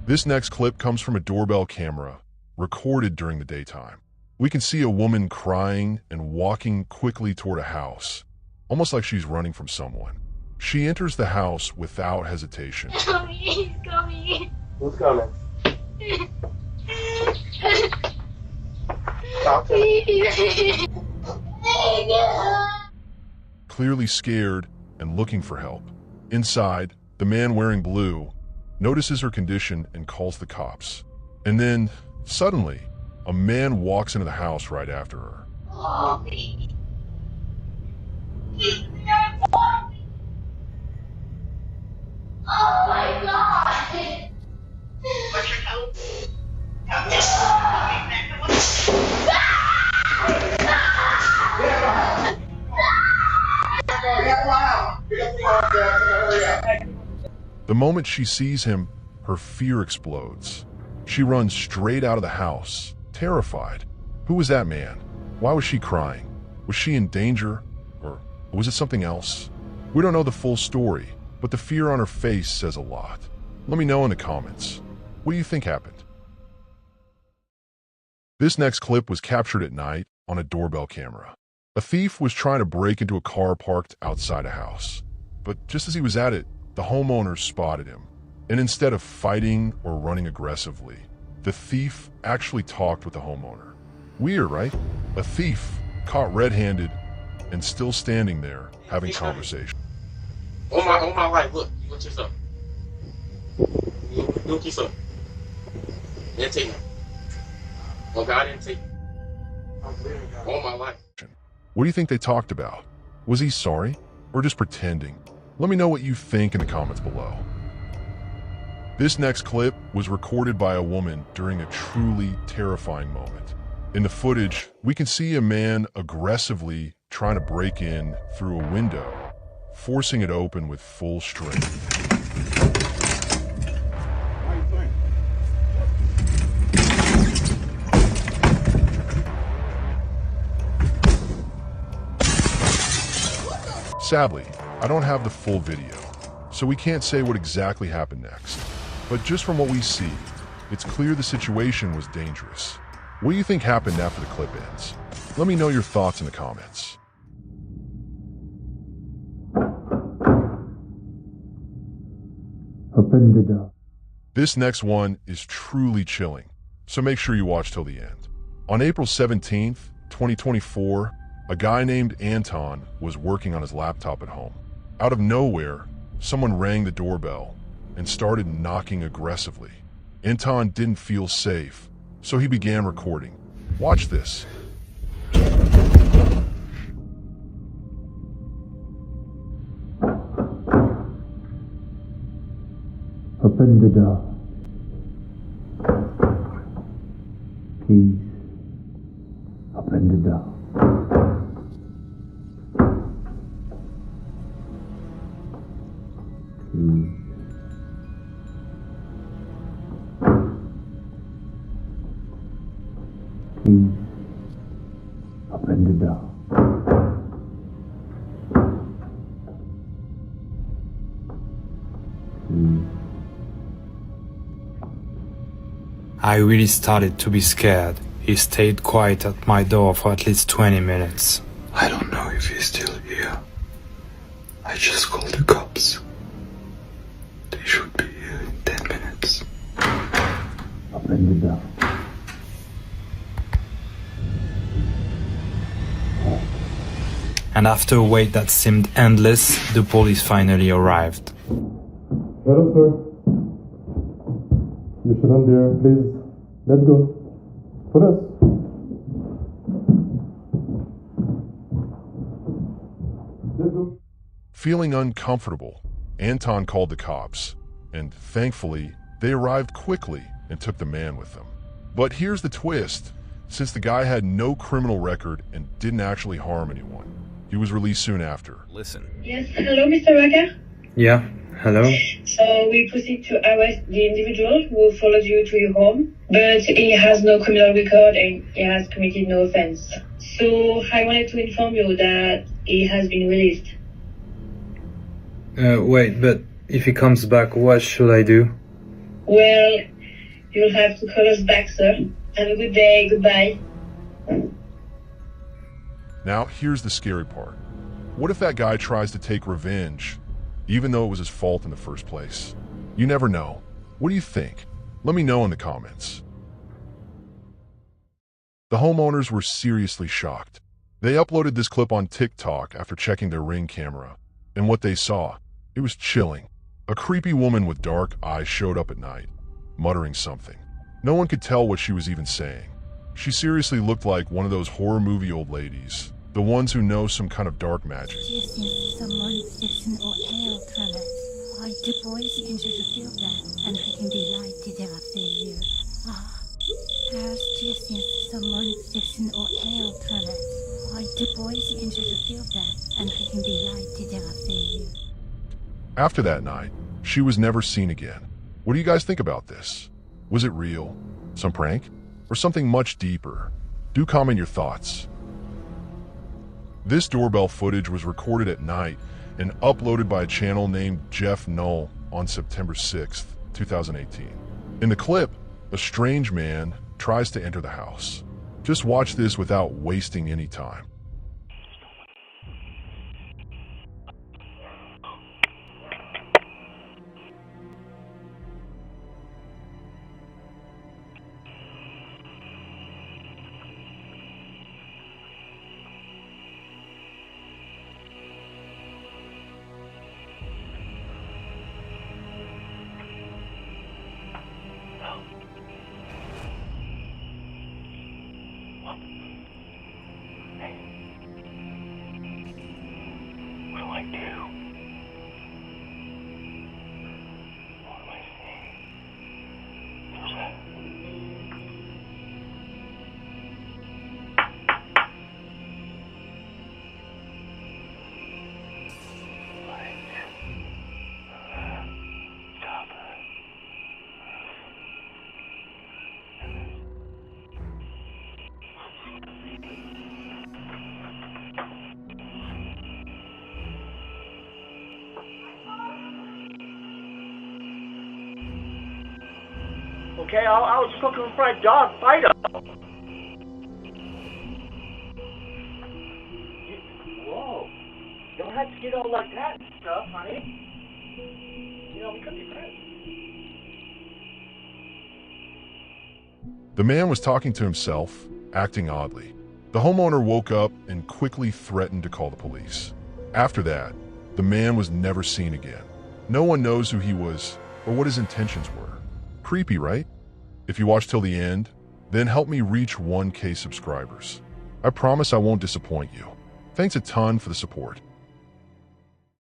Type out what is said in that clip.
This next clip comes from a doorbell camera recorded during the daytime. We can see a woman crying and walking quickly toward a house, almost like she's running from someone. She enters the house without hesitation. He's coming. Who's coming? Clearly scared and looking for help. Inside, the man wearing blue notices her condition and calls the cops. And then, suddenly, a man walks into the house right after her. Mommy. Oh my God! What's your code? The moment she sees him, her fear explodes. She runs straight out of the house, terrified. Who was that man? Why was she crying? Was she in danger? Or was it something else? We don't know the full story, but the fear on her face says a lot. Let me know in the comments. What do you think happened? This next clip was captured at night on a doorbell camera. A thief was trying to break into a car parked outside a house. But just as he was at it, the homeowners spotted him. And instead of fighting or running aggressively, the thief actually talked with the homeowner. Weird, right? A thief caught red-handed and still standing there having conversation. On my life, look yourself. Look yourself. Didn't take me. Oh, God didn't take me. On my life. What do you think they talked about? Was he sorry or just pretending? Let me know what you think in the comments below. This next clip was recorded by a woman during a truly terrifying moment. In the footage, we can see a man aggressively trying to break in through a window, forcing it open with full strength. Sadly, I don't have the full video, so we can't say what exactly happened next. But just from what we see, it's clear the situation was dangerous. What do you think happened after the clip ends? Let me know your thoughts in the comments. Open the door. This next one is truly chilling, so make sure you watch till the end. On April 17th, 2024, a guy named Anton was working on his laptop at home. Out of nowhere, someone rang the doorbell and started knocking aggressively. Anton didn't feel safe, so he began recording. Watch this. Open the door. Please. Open the door. Please. Please. Open the door. I really started to be scared. He stayed quiet at my door for at least 20 minutes. I don't know if he's still here. I just called the cops. They should be here in 10 minutes. Open the door. And after a wait that seemed endless, the police finally arrived. Hello, sir. You shouldn't be here. Please, let's go. For us. Let's go. Feeling uncomfortable, Anton called the cops, and thankfully, they arrived quickly and took the man with them. But here's the twist. Since the guy had no criminal record and didn't actually harm anyone, he was released soon after. Listen. Yes, hello, Mr. Wacker. Yeah, hello? So we proceed to arrest the individual who followed you to your home, but he has no criminal record and he has committed no offense. So I wanted to inform you that he has been released. Wait, but if he comes back, what should I do? Well, You'll have to call us back, sir. Have a good day. Goodbye. Now, here's the scary part. What if that guy tries to take revenge, even though it was his fault in the first place? You never know. What do you think? Let me know in the comments. The homeowners were seriously shocked. They uploaded this clip on TikTok after checking their Ring camera, and what they saw, it was chilling. A creepy woman with dark eyes showed up at night, muttering something. No one could tell what she was even saying. She seriously looked like one of those horror movie old ladies, the ones who know some kind of dark magic. After that night, she was never seen again. What do you guys think about this? Was it real? Some prank? Or something much deeper? Do comment your thoughts. This doorbell footage was recorded at night and uploaded by a channel named Jeff Null on September 6th, 2018. In the clip, a strange man tries to enter the house. Just watch this without wasting any time. Okay, I was just looking for a dog, Fido. Whoa. You don't have to get all like that and stuff, honey. You know, we could be friends. The man was talking to himself, acting oddly. The homeowner woke up and quickly threatened to call the police. After that, the man was never seen again. No one knows who he was or what his intentions were. Creepy, right? If you watch till the end, then help me reach 1K subscribers. I promise I won't disappoint you. Thanks a ton for the support.